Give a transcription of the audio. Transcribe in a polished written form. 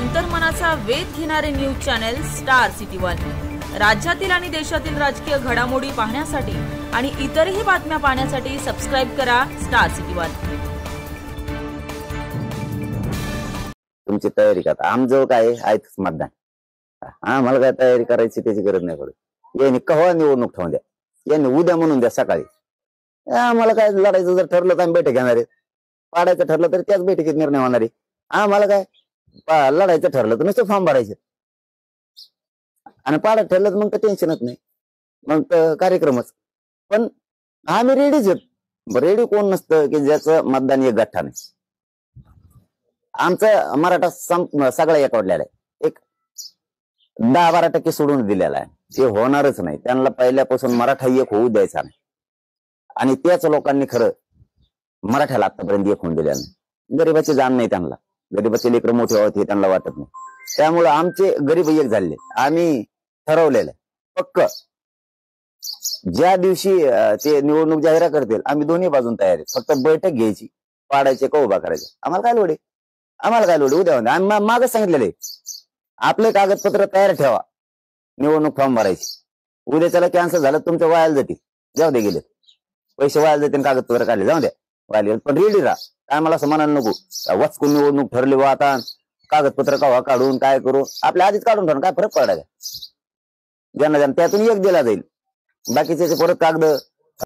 अंतर्मनाचा वेध घेणारे news channel star city one. राज्यातील आणि देशातील राजकीय घडामोडी पाहण्यासाठी आणि इतरही बातम्या पाहण्यासाठी सबस्क्राइब करा स्टार सिटी वन। तुमची तयारी करा। आमजवळ काय आहेच मतदान, आम्हाला काय तयारी करायची त्याची गरज नाही पडत। यांनी केव्हा निवडणूक ठेवून द्या, यांनी उद्या म्हणून द्या सकाळी। आम्हाला काय लढायचं जर ठरलं तर आम्ही बैठक घेणार आहे, पाडायचं ठरलं तर त्याच बैठकीत निर्णय होणार आहे। आम्हाला काय लढायचं ठरलं तर नुसतं फॉर्म भरायचे आणि पाडायचं ठरलं तर मग तर टेन्शनच नाही, मग तर कार्यक्रमच। पण आम्ही रेडीच आहेत। रेडी कोण नसतं की ज्याचं मतदान एक गठ्ठा नाही। आमचं मराठा सगळा एकवटलेला आहे, एक 10-12% सोडून दिलेला आहे। ते होणारच नाही, त्यांना पहिल्यापासून मराठा एक होऊ द्यायचा नाही। आणि त्याच लोकांनी खरं मराठ्याला आतापर्यंत एक होऊन दिलेलं नाही। गरीबाची जाण नाही त्यांना, गरीबाचे लेकर मोठे होत हे त्यांना वाटत नाही। त्यामुळे आमचे गरीब एक झाले। आम्ही ठरवलेलं पक्क ज्या दिवशी ते निवडणूक जाहीर करतील आम्ही दोन्ही बाजून तयार आहे। फक्त बैठक घ्यायची, पाडायचे का उभा करायचे, आम्हाला काय लोड आहे, आम्हाला काय लोड आहे। उद्या आम्ही मागच सांगितलेलं आहे, आपले कागदपत्र तयार ठेवा, निवडणूक फॉर्म भरायची। उद्या त्याला कॅन्सल झालं तुमच्या वायाला जातील, जाऊ दे, गेले पैसे वायाला जातील, कागदपत्र काढले जाऊ द्या वायाला, पण रेडी राहा। काय मला असं म्हणायला नको वचकून निवडणूक ठरली वा आता कागदपत्र का काढून काय करू, आपल्या आधीच काढून ठेवून काय फरक पडायचा। ज्यांना त्यातून एक दिला जाईल, बाकीचे परत कागद